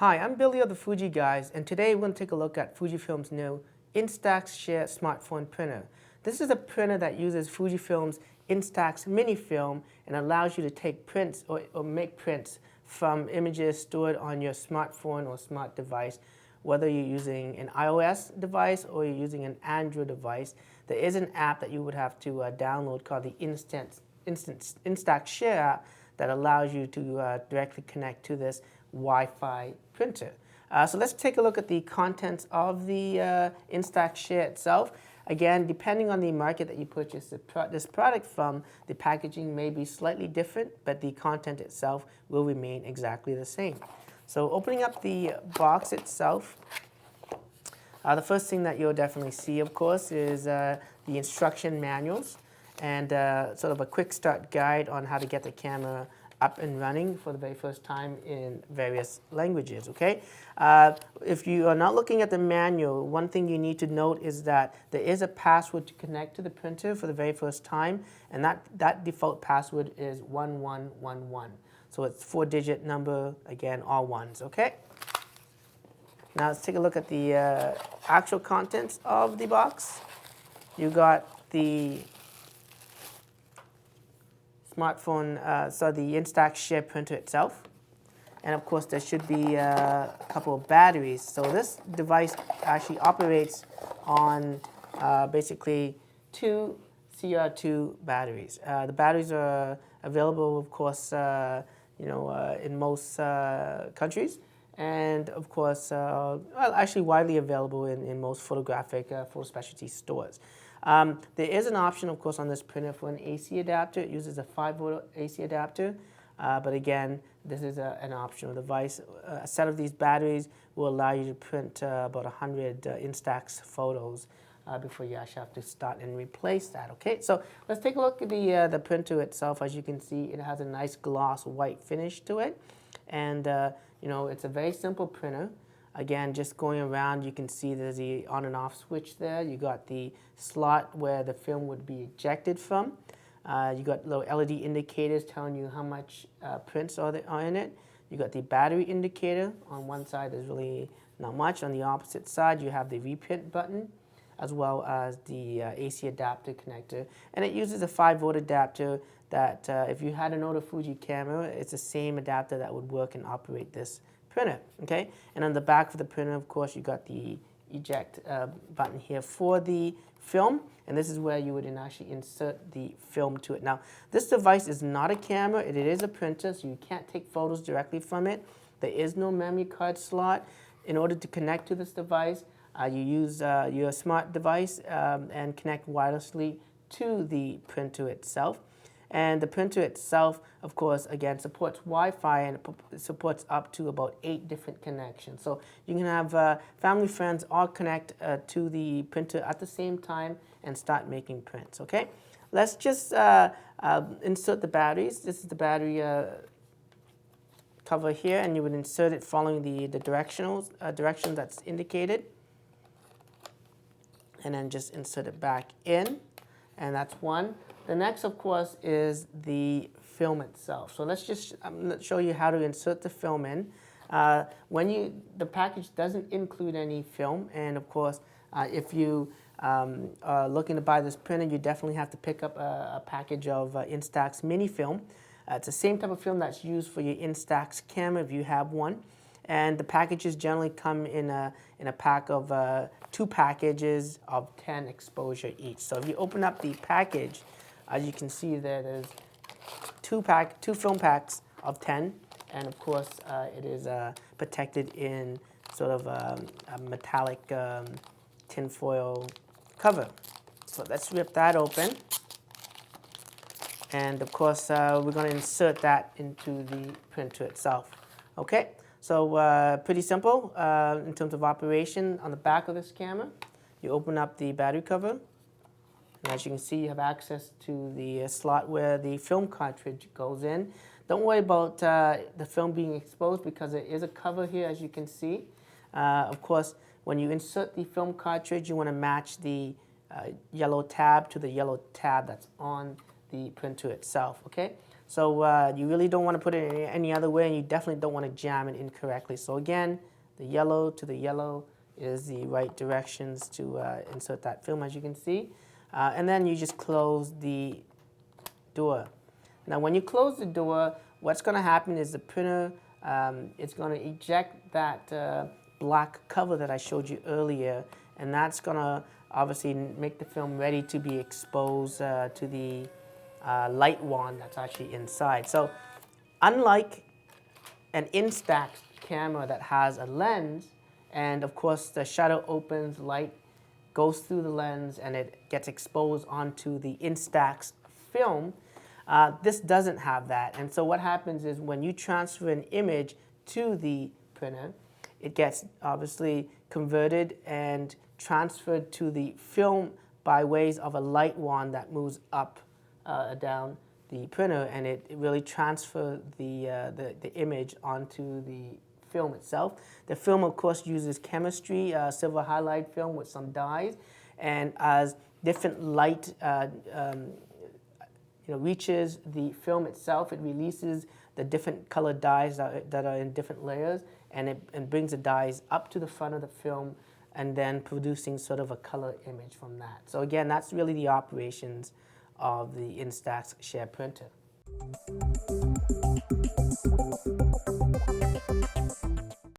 Hi, I'm Billy of the Fuji Guys, and today we're going to take a look at Fujifilm's new Instax Share smartphone printer. This is a printer that uses Fujifilm's Instax mini film and allows you to take prints or make prints from images stored on your smartphone or smart device, whether you're using an iOS device or you're using an Android device. There is an app that you would have to download called the Instax Share app that allows you to directly connect to this Wi-Fi printer. So let's take a look at the contents of the Instax Share itself. Again, depending on the market that you purchase this product from, the packaging may be slightly different, but the content itself will remain exactly the same. So opening up the box itself, the first thing that you'll definitely see, of course, is the instruction manuals and sort of a quick start guide on how to get the camera up and running for the very first time in various languages, okay? If you are not looking at the manual, one thing you need to note is that there is a password to connect to the printer for the very first time, and that default password is 1111. So it's 4-digit number, again, all ones, okay? Now let's take a look at the actual contents of the box. You got the smartphone, the Instax Share Printer itself. And of course, there should be a couple of batteries. So this device actually operates on basically 2 CR2 batteries. The batteries are available, of course, in most countries. And of course, actually widely available in most photo specialty stores. There is an option, of course, on this printer for an AC adapter. It uses a 5-volt AC adapter, but again, this is an optional device. A set of these batteries will allow you to print about 100 Instax photos before you actually have to start and replace that. Okay, so let's take a look at the printer itself. As you can see, it has a nice gloss white finish to it, and it's a very simple printer. Again, just going around, you can see there's the on and off switch there. You got the slot where the film would be ejected from. You got little LED indicators telling you how much prints are in it. You got the battery indicator. On one side, there's really not much. On the opposite side, you have the reprint button, as well as the AC adapter connector. And it uses a 5-volt adapter that if you had an older Fuji camera, it's the same adapter that would work and operate this printer, okay? And on the back of the printer, of course, you got the eject button here for the film, and this is where you would actually insert the film to it. Now, this device is not a camera, it is a printer, so you can't take photos directly from it. There is no memory card slot. In order to connect to this device, you use your smart device and connect wirelessly to the printer itself. And the printer itself, of course, again, supports Wi-Fi, and it supports up to about 8 different connections. So you can have family, friends all connect to the printer at the same time and start making prints, okay? Let's just insert the batteries. This is the battery cover here, and you would insert it following the direction that's indicated. And then just insert it back in, and that's one. The next, of course, is the film itself. So let's just show you how to insert the film in. The package doesn't include any film, and of course, if you are looking to buy this printer, you definitely have to pick up a package of Instax mini film. It's the same type of film that's used for your Instax camera if you have one. And the packages generally come in a pack of 2 packages of 10 exposure each. So if you open up the package, as you can see there, there's 2 film packs of 10, and of course it is protected in sort of a metallic tinfoil cover. So let's rip that open, and of course we're going to insert that into the printer itself. Okay, so pretty simple in terms of operation. On the back of this camera, you open up the battery cover. And as you can see, you have access to the slot where the film cartridge goes in. Don't worry about the film being exposed because there is a cover here, as you can see. Of course, when you insert the film cartridge, you want to match the yellow tab to the yellow tab that's on the printer itself, okay? So you really don't want to put it in any other way, and you definitely don't want to jam it incorrectly. So again, the yellow to the yellow is the right directions to insert that film, as you can see. And then you just close the door. Now when you close the door, what's going to happen is the printer, it's going to eject that black cover that I showed you earlier, and that's going to obviously make the film ready to be exposed to the light wand that's actually inside. So unlike an Instax camera that has a lens, and of course the shutter opens, light goes through the lens and it gets exposed onto the Instax film, this doesn't have that. And so what happens is when you transfer an image to the printer, it gets obviously converted and transferred to the film by ways of a light wand that moves up, down the printer, and it really transfers the image onto the film itself. The film, of course, uses chemistry, silver halide film with some dyes, and as different light reaches the film itself, it releases the different colored dyes that are in different layers, and it brings the dyes up to the front of the film, and then producing sort of a color image from that. So again, that's really the operations of the Instax Share Printer.